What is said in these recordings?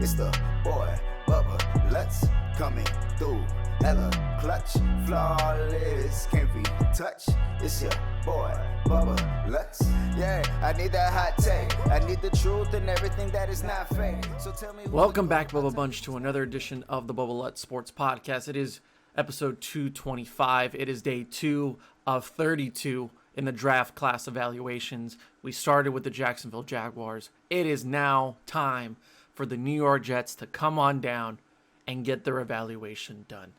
It's the boy, Bubba, let's coming through. Hella clutch, flawless, can't be touched. It's your boy, Bubba, let's. Yeah, I need that hot take. I need the truth and everything that is not fake. So tell me. Welcome back, Bubba Bunch, to another edition of the Bubba Lutz Sports Podcast. It is episode 225. It is day 2 of 32 in the draft class evaluations. We started with the Jacksonville Jaguars. It is now time for the New York Jets to come on down and get their evaluation done.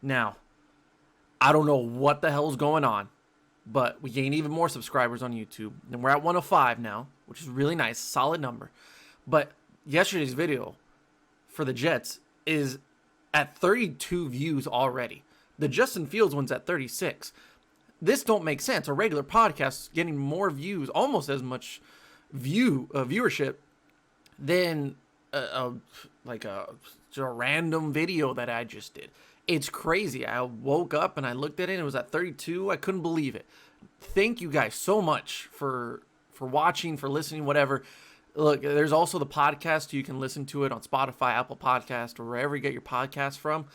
Now, I don't know what the hell is going on, but we gained even more subscribers on YouTube, and we're at 105 now, which is really nice, solid number. But yesterday's video for the Jets is at 32 views already. The Justin Fields one's at 36. This don't make sense. A regular podcast getting more views, almost as much viewership than a random video that I just did. It's crazy. I woke up and I looked at it and it was at 32. I couldn't believe it. Thank you guys so much for watching, for listening, whatever. Look, there's also the podcast. You can listen to it on Spotify, Apple Podcast, or wherever you get your podcast from.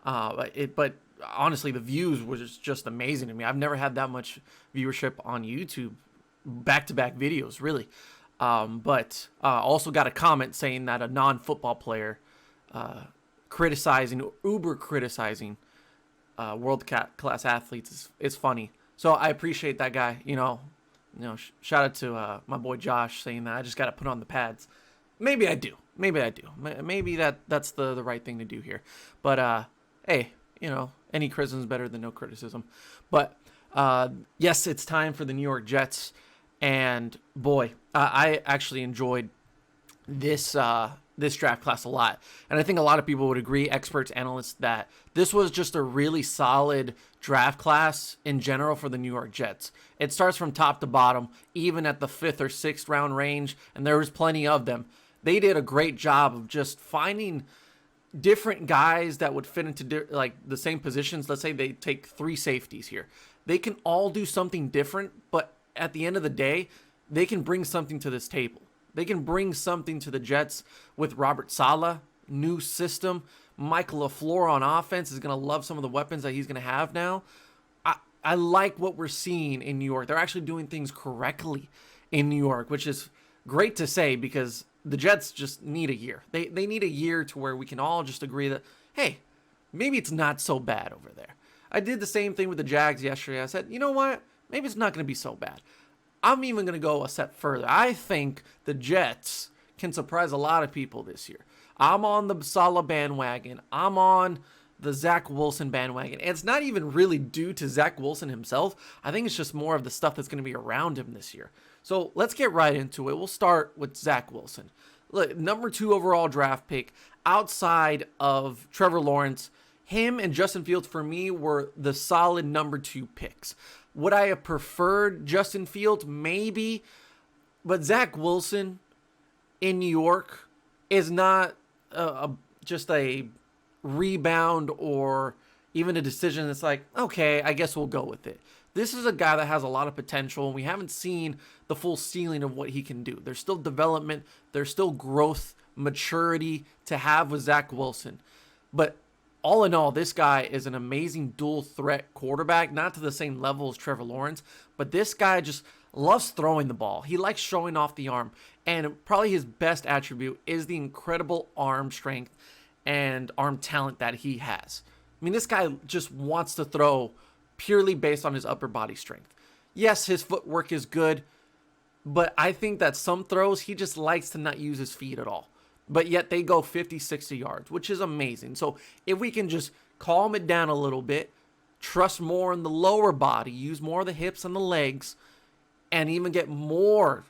But honestly, the views was just amazing to me. I've never had that much viewership on YouTube, back-to-back videos, really. But also got a comment saying that a non-football player uber criticizing world-class athletes is funny. So I appreciate that guy. Shout out to my boy Josh saying that I just got to put on the pads. Maybe I do. Maybe that's the right thing to do here. But hey, any criticism is better than no criticism. But yes, it's time for the New York Jets. And boy, I actually enjoyed this draft class a lot. And I think a lot of people would agree, experts, analysts, that this was just a really solid draft class in general for the New York Jets. It starts from top to bottom, even at the 5th or 6th round range, and there was plenty of them. They did a great job of just finding different guys that would fit into the same positions. Let's say they take 3 safeties here. They can all do something different, but at the end of the day, they can bring something to this table. They can bring something to the Jets with Robert Saleh, new system. Michael LaFleur on offense is going to love some of the weapons that he's going to have now. I like what we're seeing in New York. They're actually doing things correctly in New York, which is great to say because the Jets just need a year. They need a year to where we can all just agree that, hey, maybe it's not so bad over there. I did the same thing with the Jags yesterday. I said, you know what? Maybe it's not going to be so bad. I'm even going to go a step further. I think the Jets can surprise a lot of people this year. I'm on the Saleh bandwagon. I'm on the Zach Wilson bandwagon. And it's not even really due to Zach Wilson himself. I think it's just more of the stuff that's going to be around him this year. So let's get right into it. We'll start with Zach Wilson. Look, number 2 overall draft pick outside of Trevor Lawrence. Him and Justin Fields, for me, were the solid number 2 picks. Would I have preferred Justin Fields? Maybe. But Zach Wilson in New York is not just a rebound or even a decision that's like, okay, I guess we'll go with it. This is a guy that has a lot of potential, and we haven't seen the full ceiling of what he can do. There's still development. There's still growth, maturity to have with Zach Wilson. But all in all, this guy is an amazing dual threat quarterback, not to the same level as Trevor Lawrence, but this guy just loves throwing the ball. He likes showing off the arm, and probably his best attribute is the incredible arm strength and arm talent that he has. I mean, this guy just wants to throw purely based on his upper body strength. Yes, his footwork is good, but I think that some throws, he just likes to not use his feet at all. But yet they go 50, 60 yards, which is amazing. So if we can just calm it down a little bit, trust more in the lower body, use more of the hips and the legs, and even get more,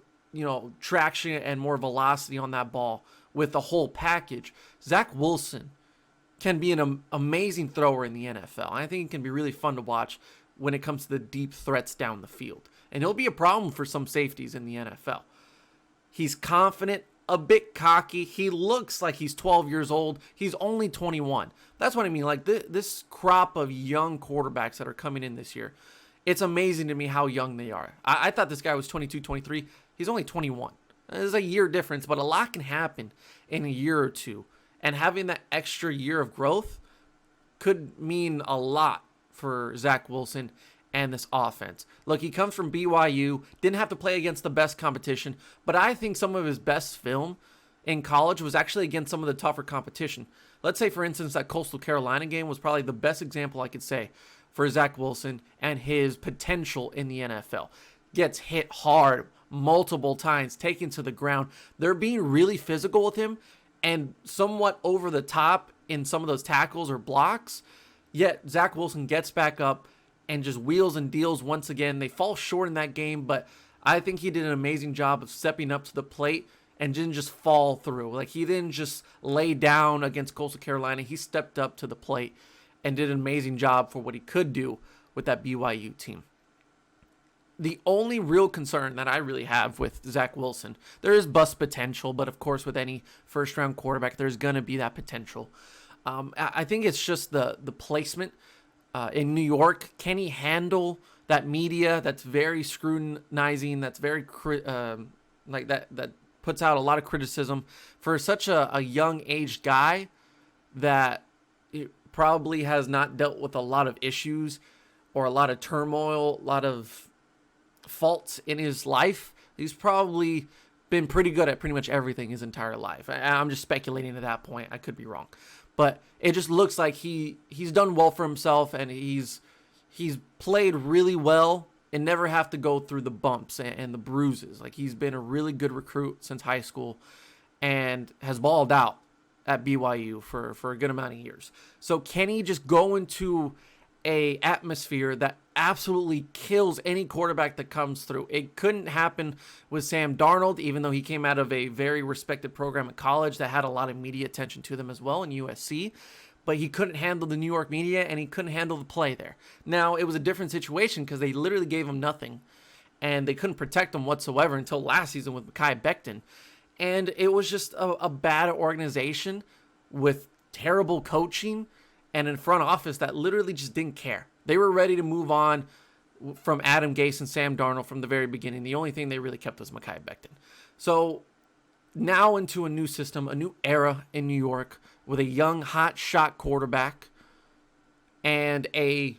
traction and more velocity on that ball with the whole package, Zach Wilson can be an amazing thrower in the NFL. I think it can be really fun to watch when it comes to the deep threats down the field. And he'll be a problem for some safeties in the NFL. He's confident, a bit cocky. He looks like he's 12 years old. He's only 21. That's what I mean. Like this crop of young quarterbacks that are coming in this year, it's amazing to me how young they are. I thought this guy was 22, 23. He's only 21. There's a year difference, but a lot can happen in a year or two. And having that extra year of growth could mean a lot for Zach Wilson and this offense. Look, he comes from BYU, didn't have to play against the best competition, but I think some of his best film in college was actually against some of the tougher competition. Let's say, for instance, that Coastal Carolina game was probably the best example I could say for Zach Wilson and his potential in the NFL. Gets hit hard multiple times, taken to the ground. They're being really physical with him and somewhat over the top in some of those tackles or blocks. Yet Zach Wilson gets back up and just wheels and deals once again. They fall short in that game, but I think he did an amazing job of stepping up to the plate and didn't just fall through. Like, he didn't just lay down against Coastal Carolina. He stepped up to the plate and did an amazing job for what he could do with that BYU team. The only real concern that I really have with Zach Wilson, there is bust potential, but of course with any first-round quarterback, there's going to be that potential. I think it's just the placement in New York. Can he handle that media that's very scrutinizing, that's very like that puts out a lot of criticism for such a young-aged guy that probably has not dealt with a lot of issues or a lot of turmoil, a lot of faults in his life? He's probably been pretty good at pretty much everything his entire life. I'm just speculating at that point. I could be wrong. But it just looks like he's done well for himself, and he's played really well and never have to go through the bumps and the bruises. Like, he's been a really good recruit since high school and has balled out at BYU for a good amount of years. So can he just go into a atmosphere that absolutely kills any quarterback that comes through? It couldn't happen with Sam Darnold, even though he came out of a very respected program at college that had a lot of media attention to them as well in USC. But he couldn't handle the New York media, and he couldn't handle the play there. Now, it was a different situation because they literally gave him nothing, and they couldn't protect him whatsoever until last season with Mekhi Becton. And it was just a bad organization with terrible coaching and in front office that literally just didn't care. They were ready to move on from Adam Gase and Sam Darnold from the very beginning. The only thing they really kept was Mekhi Becton. So now into a new system, a new era in New York with a young, hot shot quarterback and a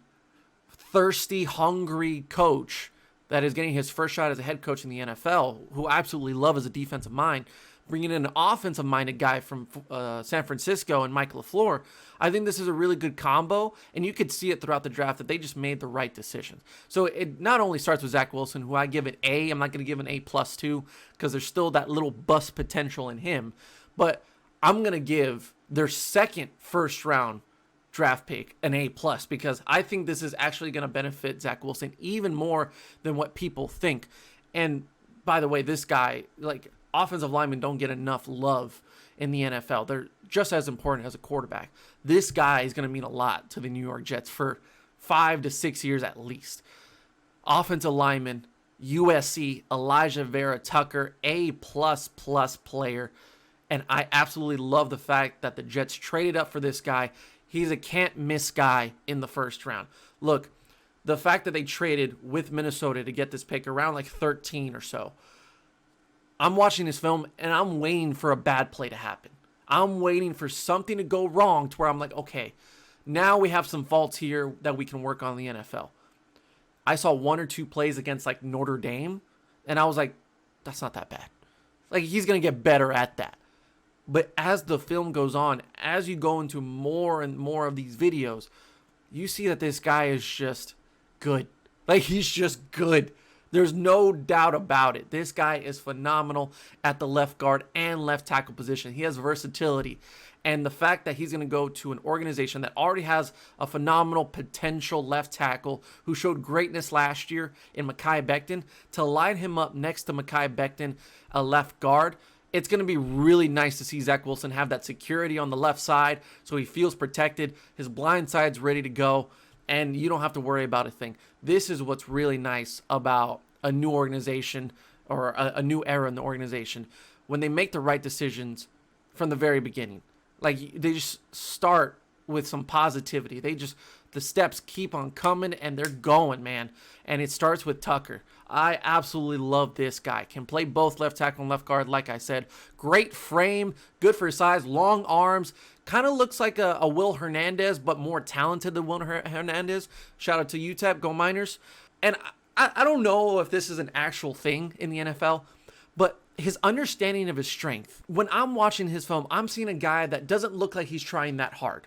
thirsty, hungry coach that is getting his first shot as a head coach in the NFL, who I absolutely love as a defensive mind, bringing in an offensive-minded guy from San Francisco and Mike LaFleur. I think this is a really good combo, and you could see it throughout the draft that they just made the right decisions. So it not only starts with Zach Wilson, who I give an A. I'm not going to give an A+ too, because there's still that little bust potential in him. But I'm going to give their second first-round draft pick an A+, because I think this is actually going to benefit Zach Wilson even more than what people think. And by the way, this guy, like, offensive linemen don't get enough love in the NFL. They're just as important as a quarterback. This guy is going to mean a lot to the New York Jets for 5 to 6 years at least. Offensive lineman, USC, Elijah Vera Tucker, A++ player. And I absolutely love the fact that the Jets traded up for this guy. He's a can't-miss guy in the first round. Look, the fact that they traded with Minnesota to get this pick around like 13 or so, I'm watching this film, and I'm waiting for a bad play to happen. I'm waiting for something to go wrong to where I'm like, okay, now we have some faults here that we can work on in the NFL. I saw 1 or 2 plays against like Notre Dame, and I was like, that's not that bad. Like, he's going to get better at that. But as the film goes on, as you go into more and more of these videos, you see that this guy is just good. Like, he's just good. There's no doubt about it. This guy is phenomenal at the left guard and left tackle position. He has versatility. And the fact that he's going to go to an organization that already has a phenomenal potential left tackle who showed greatness last year in Mekhi Becton, to line him up next to Mekhi Becton, a left guard, it's going to be really nice to see Zach Wilson have that security on the left side so he feels protected. His blind side's ready to go, and you don't have to worry about a thing. This is what's really nice about a new organization or a new era in the organization, when they make the right decisions from the very beginning. Like, they just start with some positivity. The steps keep on coming, and they're going, man. And it starts with Tucker. I absolutely love this guy. Can play both left tackle and left guard, like I said. Great frame, good for his size, long arms. Kind of looks like a Will Hernandez, but more talented than Will Hernandez. Shout out to UTEP, go Miners. And I don't know if this is an actual thing in the NFL, but his understanding of his strength. When I'm watching his film, I'm seeing a guy that doesn't look like he's trying that hard.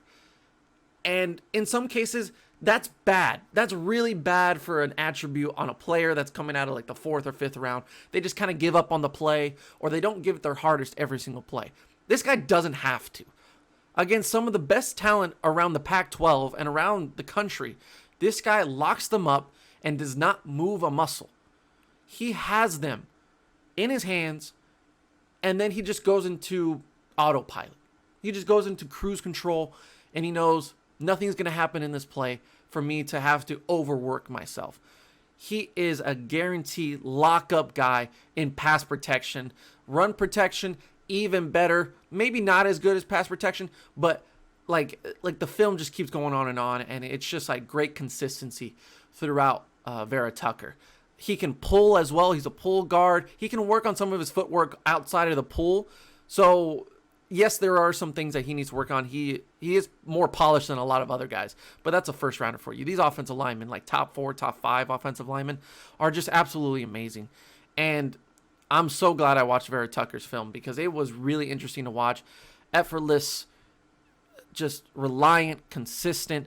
And in some cases, that's bad. That's really bad for an attribute on a player that's coming out of like the 4th or 5th round. They just kind of give up on the play, or they don't give it their hardest every single play. This guy doesn't have to. Against some of the best talent around the Pac-12 and around the country, this guy locks them up and does not move a muscle. He has them in his hands, and then he just goes into autopilot. He just goes into cruise control, and he knows nothing's going to happen in this play for me to have to overwork myself. He is a guaranteed lock-up guy in pass protection. Run protection, even better. Maybe not as good as pass protection, but like the film just keeps going on, and it's just like great consistency throughout Vera Tucker. He can pull as well. He's a pull guard. He can work on some of his footwork outside of the pull. So, yes, there are some things that he needs to work on. He is more polished than a lot of other guys, but that's a first rounder for you. These offensive linemen, like top 4, top 5 offensive linemen, are just absolutely amazing. And I'm so glad I watched Vera Tucker's film because it was really interesting to watch. Effortless, just reliant, consistent.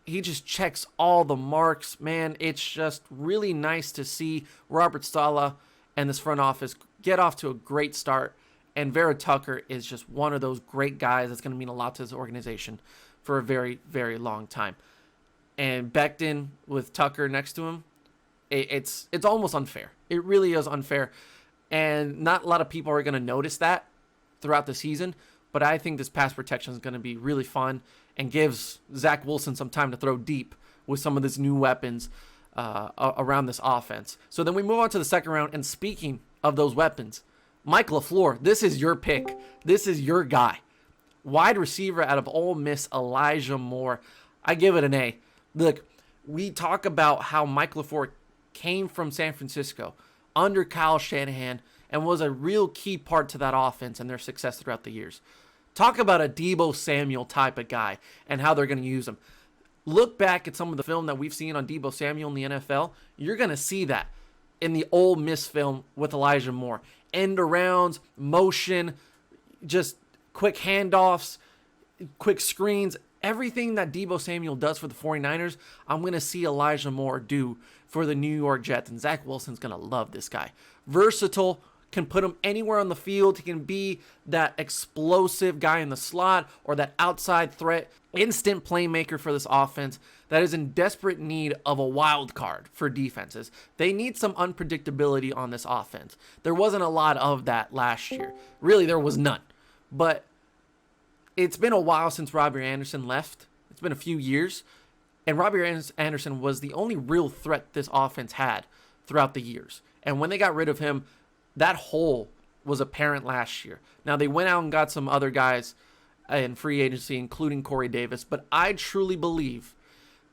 He just checks all the marks, man. It's just really nice to see Robert Saleh and this front office get off to a great start. And Vera Tucker is just one of those great guys that's going to mean a lot to this organization for a very, very long time. And Becton with Tucker next to him, it's almost unfair. It really is unfair. And not a lot of people are going to notice that throughout the season. But I think this pass protection is going to be really fun and gives Zach Wilson some time to throw deep with some of these new weapons around this offense. So then we move on to the second round. And speaking of those weapons, Mike LaFleur, this is your pick. This is your guy. Wide receiver out of Ole Miss, Elijah Moore. I give it an A. Look, we talk about how Mike LaFleur came from San Francisco under Kyle Shanahan and was a real key part to that offense and their success throughout the years. Talk about a Deebo Samuel type of guy and how they're going to use him. Look back at some of the film that we've seen on Deebo Samuel in the NFL. You're going to see that in the Ole Miss film with Elijah Moore. End arounds, motion, just quick handoffs, quick screens. Everything that Deebo Samuel does for the 49ers, I'm going to see Elijah Moore do for the New York Jets. And Zach Wilson's going to love this guy. Versatile, can put him anywhere on the field. He can be that explosive guy in the slot or that outside threat, instant playmaker for this offense that is in desperate need of a wild card for defenses. They need some unpredictability on this offense. There wasn't a lot of that last year. Really, there was none. But it's been a while since Robbie Anderson left. It's been a few years. And Robbie Anderson was the only real threat this offense had throughout the years. And when they got rid of him, that hole was apparent last year. Now, they went out and got some other guys in free agency, including Corey Davis. But I truly believe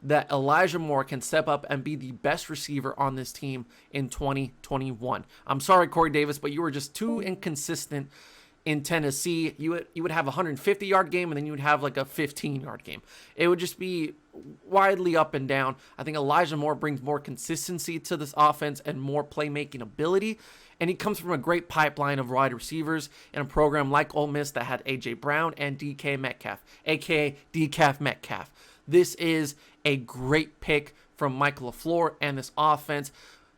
that Elijah Moore can step up and be the best receiver on this team in 2021. I'm sorry, Corey Davis, but you were just too inconsistent in Tennessee. You would have a 150-yard game, and then you would have like a 15-yard game. It would just be widely up and down. I think Elijah Moore brings more consistency to this offense and more playmaking ability. And he comes from a great pipeline of wide receivers in a program like Ole Miss that had A.J. Brown and DK Metcalf, a.k.a. DCAF Metcalf. This is a great pick from Mike LaFleur and this offense.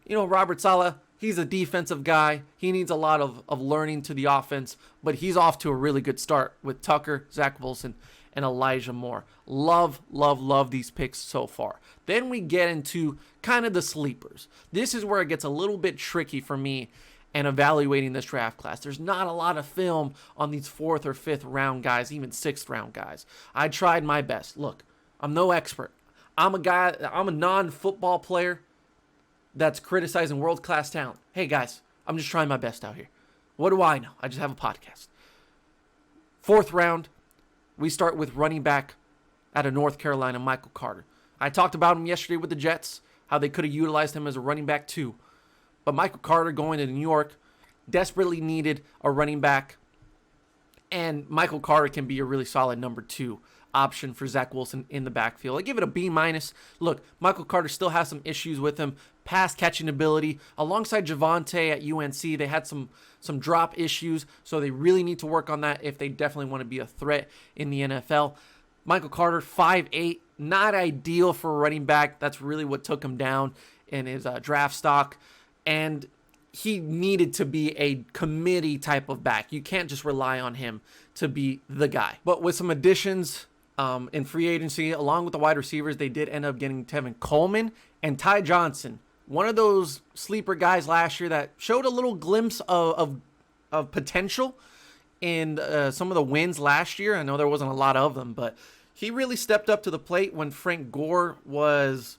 You know, Robert Saleh, he's a defensive guy. He needs a lot of learning to the offense, but he's off to a really good start with Tucker, Zach Wilson, and Elijah Moore. Love, love, love these picks so far. Then we get into kind of the sleepers. This is where it gets a little bit tricky for me and evaluating this draft class. There's not a lot of film on these 4th or 5th round guys, even 6th round guys. I tried my best. Look, I'm no expert. I'm a non-football player that's criticizing world-class talent. Hey, guys, I'm just trying my best out here. What do I know? I just have a podcast. 4th round, we start with running back out of North Carolina, Michael Carter. I talked about him yesterday with the Jets, how they could have utilized him as a running back too. But Michael Carter going to New York desperately needed a running back. And Michael Carter can be a really solid number 2 option for Zach Wilson in the backfield. I give it a B-. Look, Michael Carter still has some issues with him. Pass catching ability. Alongside Javonte at UNC, they had some drop issues, so they really need to work on that if they definitely want to be a threat in the NFL. Michael Carter, 5'8", not ideal for a running back. That's really what took him down in his draft stock. And he needed to be a committee type of back. You can't just rely on him to be the guy. But with some additions in free agency, along with the wide receivers, they did end up getting Tevin Coleman and Ty Johnson. One of those sleeper guys last year that showed a little glimpse of potential in some of the wins last year. I know there wasn't a lot of them, but he really stepped up to the plate when Frank Gore was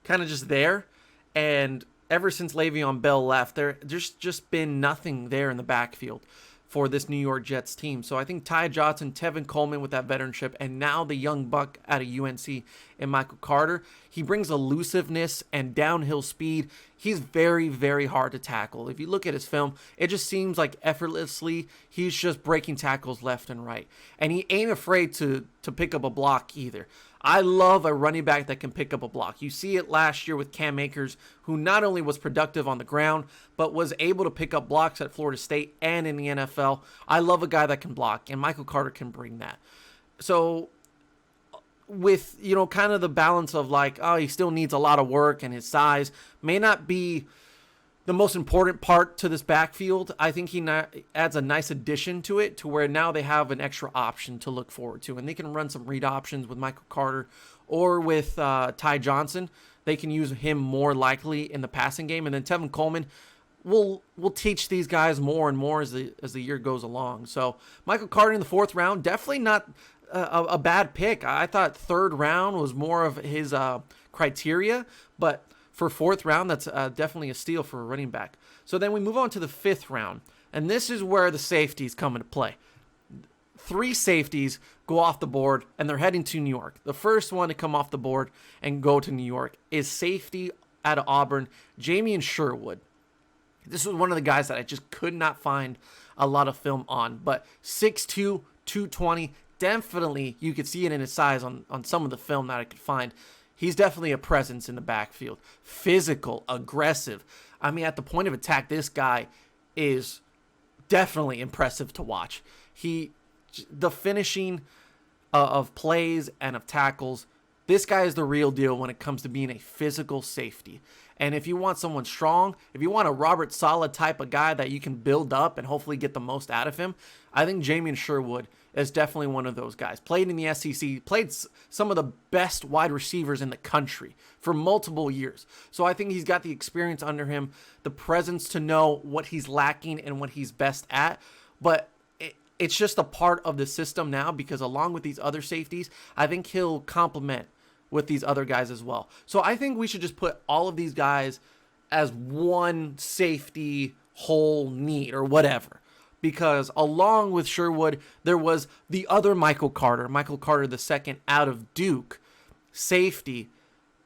kind of just there. And ever since Le'Veon Bell left, there's just been nothing there in the backfield for this New York Jets team. So I think Ty Johnson, Tevin Coleman with that veteranship, and now the young buck out of UNC and Michael Carter, he brings elusiveness and downhill speed. He's very, very hard to tackle. If you look at his film, it just seems like effortlessly he's just breaking tackles left and right. And he ain't afraid to pick up a block either. I love a running back that can pick up a block. You see it last year with Cam Akers, who not only was productive on the ground, but was able to pick up blocks at Florida State and in the NFL. I love a guy that can block, and Michael Carter can bring that. So with, kind of the balance of like, oh, he still needs a lot of work and his size may not be the most important part to this backfield, I think he adds a nice addition to it, to where now they have an extra option to look forward to. And they can run some read options with Michael Carter or with Ty Johnson. They can use him more likely in the passing game. And then Tevin Coleman will teach these guys more and more as the year goes along. So Michael Carter in the 4th round, definitely not a bad pick. I thought 3rd round was more of his criteria, but for 4th round, that's definitely a steal for a running back. So then we move on to the 5th round, and this is where the safeties come into play. 3 safeties go off the board, and they're heading to New York. The first one to come off the board and go to New York is safety out of Auburn, Jamien Sherwood. This was one of the guys that I just could not find a lot of film on, but 6'2", 220, definitely you could see it in his size on some of the film that I could find. He's definitely a presence in the backfield. Physical, aggressive. I mean, at the point of attack, this guy is definitely impressive to watch. The finishing of plays and of tackles, this guy is the real deal when it comes to being a physical safety. And if you want someone strong, if you want a Robert Saleh type of guy that you can build up and hopefully get the most out of him, I think Jamien Sherwood is definitely one of those guys. Played in the SEC, played some of the best wide receivers in the country for multiple years. So I think he's got the experience under him, the presence to know what he's lacking and what he's best at. But it's just a part of the system now, because along with these other safeties, I think he'll complement with these other guys as well. So I think we should just put all of these guys as one safety whole need or whatever. Because along with Sherwood, there was the other Michael Carter II out of Duke, safety.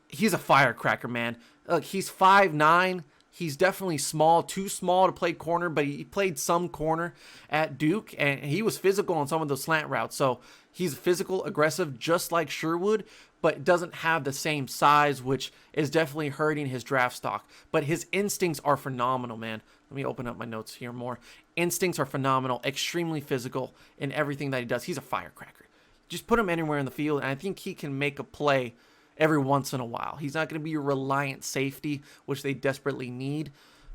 He's a firecracker, man. Look, he's 5'9". He's definitely small, too small to play corner, but he played some corner at Duke, and he was physical on some of those slant routes. So he's physical, aggressive, just like Sherwood, but doesn't have the same size, which is definitely hurting his draft stock. But his instincts are phenomenal, man. Let me open up my notes here more. Instincts are phenomenal, extremely physical in everything that he does. He's a firecracker. Just put him anywhere in the field, and I think he can make a play every once in a while. He's not going to be a reliant safety, which they desperately need.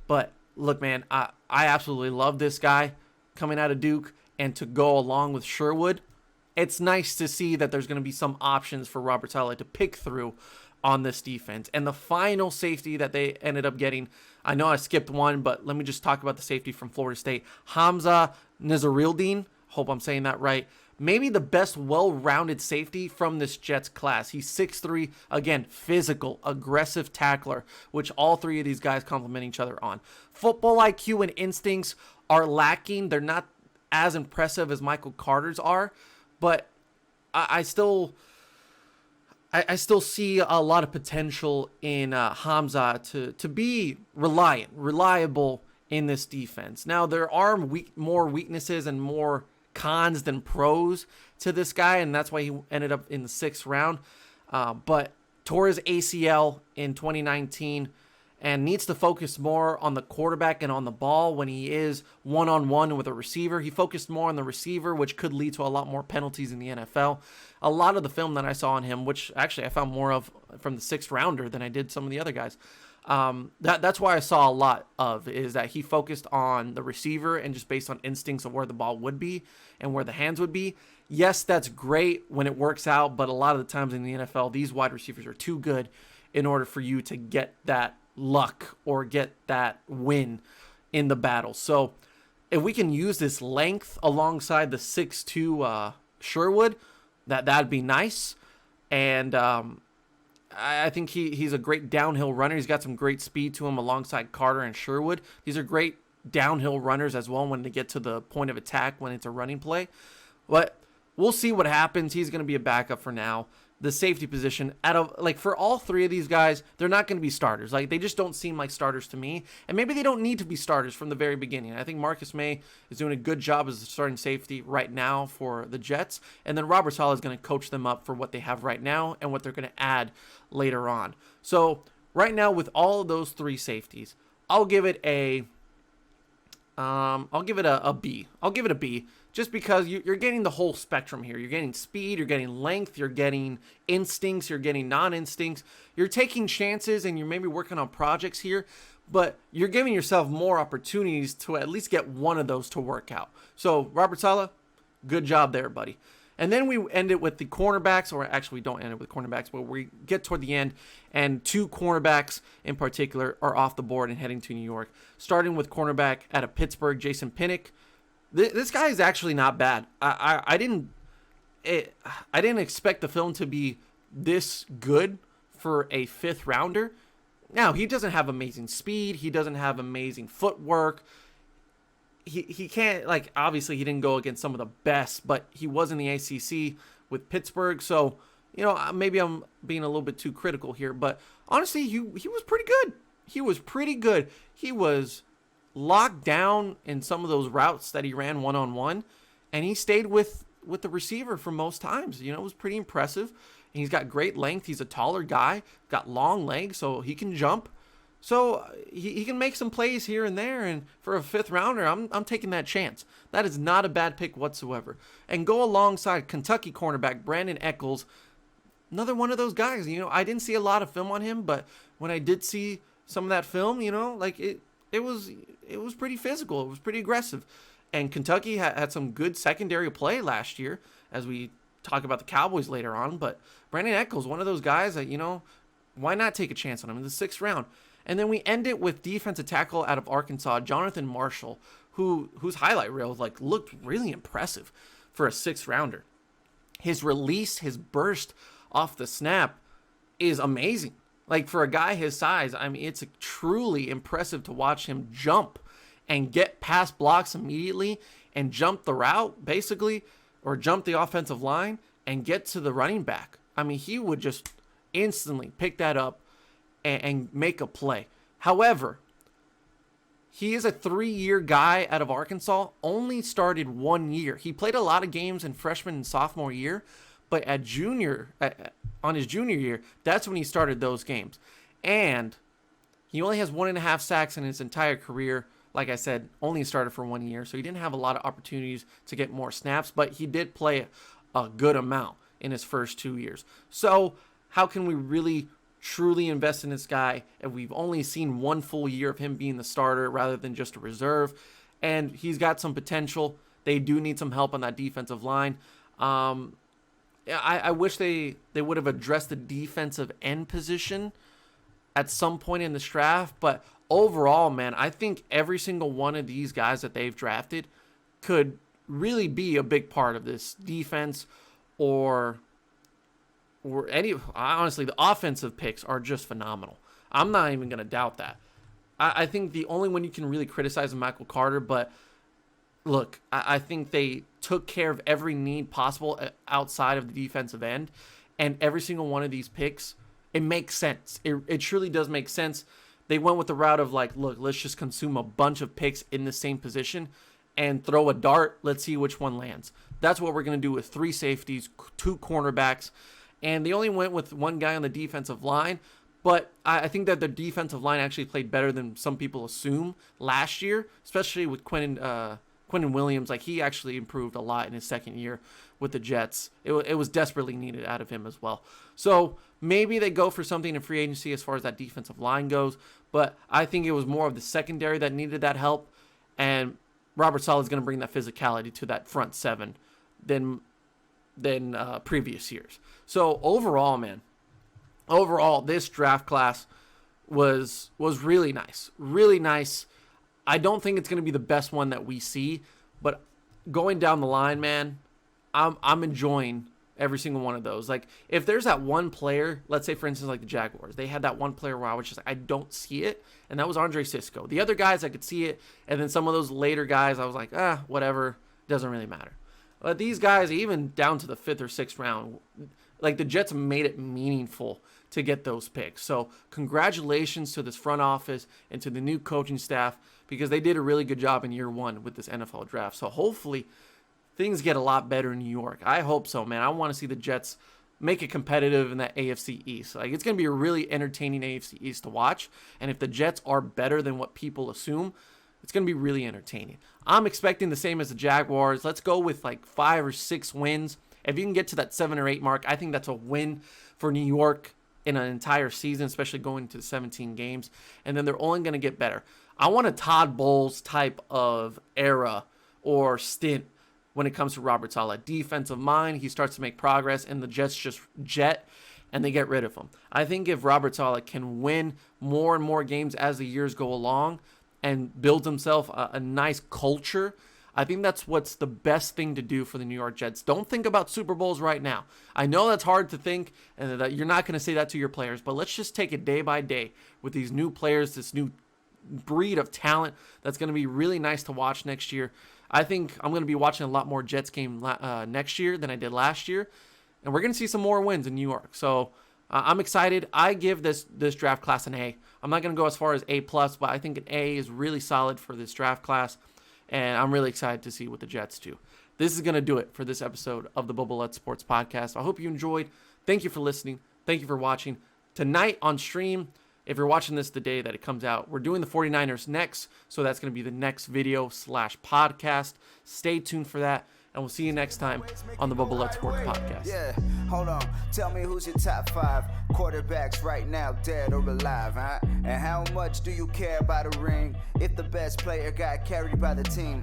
But look, man, I absolutely love this guy coming out of Duke, and to go along with Sherwood, it's nice to see that there's going to be some options for Robert Saleh to pick through on this defense. And the final safety that they ended up getting, I know I skipped one, but let me just talk about the safety from Florida State. Hamza Nasirildeen, hope I'm saying that right. Maybe the best well-rounded safety from this Jets class. He's 6'3", again, physical, aggressive tackler, which all 3 of these guys complement each other on. Football IQ and instincts are lacking. They're not as impressive as Michael Carter's are, but I still I still see a lot of potential in Hamza to be reliable in this defense. Now, there are more weaknesses and more cons than pros to this guy, and that's why he ended up in the 6th round. But tore his ACL in 2019 and needs to focus more on the quarterback and on the ball when he is one-on-one with a receiver. He focused more on the receiver, which could lead to a lot more penalties in the NFL. A lot of the film that I saw on him, which actually I found more of from the 6th rounder than I did some of the other guys, that's why I saw a lot of, is that he focused on the receiver and just based on instincts of where the ball would be and where the hands would be. Yes, that's great when it works out, but a lot of the times in the NFL, these wide receivers are too good in order for you to get that luck or get that win in the battle. So if we can use this length alongside the 6'2" Sherwood, that'd be nice. And I think he's a great downhill runner. He's got some great speed to him alongside Carter and Sherwood. These are great downhill runners as well when they get to the point of attack when it's a running play. But we'll see what happens. He's going to be a backup for now. The safety position, for all three of these guys, they're not going to be starters. Like, they just don't seem like starters to me. And maybe they don't need to be starters from the very beginning. I think Marcus May is doing a good job as a starting safety right now for the Jets. And then Robert Saleh is going to coach them up for what they have right now and what they're going to add later on. So right now, with all of those three safeties, I'll give it a B. I'll give it a B. Just because you're getting the whole spectrum here. You're getting speed, you're getting length, you're getting instincts, you're getting non-instincts. You're taking chances and you're maybe working on projects here, but you're giving yourself more opportunities to at least get one of those to work out. So, Robert Saleh, good job there, buddy. And then we end it with the cornerbacks, or actually we don't end it with cornerbacks, but we get toward the end, and 2 cornerbacks in particular are off the board and heading to New York. Starting with cornerback out of Pittsburgh, Jason Pinnock. This guy is actually not bad. I didn't expect the film to be this good for a 5th rounder. Now, he doesn't have amazing speed. He doesn't have amazing footwork. He can't, obviously he didn't go against some of the best, but he was in the ACC with Pittsburgh. So, maybe I'm being a little bit too critical here, but honestly, he was pretty good. He was pretty good. He was locked down in some of those routes that he ran one-on-one, and he stayed with the receiver for most times. It was pretty impressive. And he's got great length. He's a taller guy, got long legs, so he can jump. So he can make some plays here and there, and for a 5th rounder, I'm taking that chance. That is not a bad pick whatsoever. And go alongside Kentucky cornerback Brandon Echols, another one of those guys. I didn't see a lot of film on him, but when I did see some of that film, it was pretty physical. It was pretty aggressive. And Kentucky had some good secondary play last year, as we talk about the Cowboys later on. But Brandon Echols, one of those guys that, why not take a chance on him in the 6th round? And then we end it with defensive tackle out of Arkansas, Jonathan Marshall, whose highlight reel looked really impressive for a 6th rounder. His release, his burst off the snap is amazing. For a guy his size, it's truly impressive to watch him jump and get past blocks immediately and jump the route, basically, or jump the offensive line and get to the running back. He would just instantly pick that up and make a play. However, he is a 3-year guy out of Arkansas, only started 1 year. He played a lot of games in freshman and sophomore year, but on his junior year, that's when he started those games. And he only has 1.5 sacks in his entire career. Like I said, only started for 1 year, so he didn't have a lot of opportunities to get more snaps, but he did play a good amount in his first 2 years. So how can we really truly invest in this guy if we've only seen 1 full year of him being the starter rather than just a reserve? And he's got some potential. They do need some help on that defensive line. I wish they would have addressed the defensive end position at some point in this draft, but overall, man, I think every single one of these guys that they've drafted could really be a big part of this defense, or honestly, the offensive picks are just phenomenal. I'm not even going to doubt that. I think the only one you can really criticize is Michael Carter, but look, I think they took care of every need possible outside of the defensive end, And every single one of these picks, it makes sense. It truly does make sense. They went with the route of like, look, let's just consume a bunch of picks in the same position and throw a dart. Let's see which one lands. That's what we're going to do with 3 safeties, 2 cornerbacks. And they only went with 1 guy on the defensive line. But I think that the defensive line actually played better than some people assume last year, especially with Quinnen Williams. Like, he actually improved a lot in his second year with the Jets. It was desperately needed out of him as well. So maybe they go for something in free agency as far as that defensive line goes. But I think it was more of the secondary that needed that help. And Robert Saleh is going to bring that physicality to that front 7 than previous years. So overall, man, this draft class was really nice. Really nice. I don't think it's going to be the best one that we see, but going down the line, man, I'm enjoying every single one of those. Like, if there's that one player, let's say, for instance, like the Jaguars, they had that one player where I was just like, I don't see it, and that was Andre Cisco. The other guys, I could see it, and then some of those later guys, I was like, whatever, doesn't really matter. But these guys, even down to the 5th or 6th round, like, the Jets made it meaningful to get those picks. So congratulations to this front office and to the new coaching staff, because they did a really good job in year 1 with this NFL draft. So hopefully things get a lot better in New York. I hope so, man. I want to see the Jets make it competitive in that AFC East. Like, it's going to be a really entertaining AFC East to watch. And if the Jets are better than what people assume, it's going to be really entertaining. I'm expecting the same as the Jaguars. Let's go with like 5 or 6 wins. If you can get to that 7 or 8 mark, I think that's a win for New York in an entire season, especially going to 17 games. And then they're only going to get better. I want a Todd Bowles type of era or stint when it comes to Robert Saleh. Defensive mind, he starts to make progress, and the Jets just jet, and they get rid of him. I think if Robert Saleh can win more and more games as the years go along and build himself a nice culture, I think that's what's the best thing to do for the New York Jets. Don't think about Super Bowls right now. I know that's hard to think, and that you're not going to say that to your players, but let's just take it day by day with these new players, this new breed of talent that's going to be really nice to watch next year. I think I'm going to be watching a lot more Jets game next year than I did last year, and we're going to see some more wins in New York. So I'm excited. I give this draft class an A. I'm not going to go as far as A+, but I think an A is really solid for this draft class, and I'm really excited to see what the Jets do. This is going to do it for this episode of the Bubba Let's Sports Podcast. I hope you enjoyed. Thank you for listening. Thank you for watching. Tonight on stream, if you're watching this the day that it comes out, we're doing the 49ers next, so that's going to be the next video/podcast. Stay tuned for that, and we'll see you next time on the Bubba Let's Sports Podcast. Yeah, hold on. Tell me who's your top 5 quarterbacks right now, dead or alive, huh? And how much do you care about a ring if the best player got carried by the team?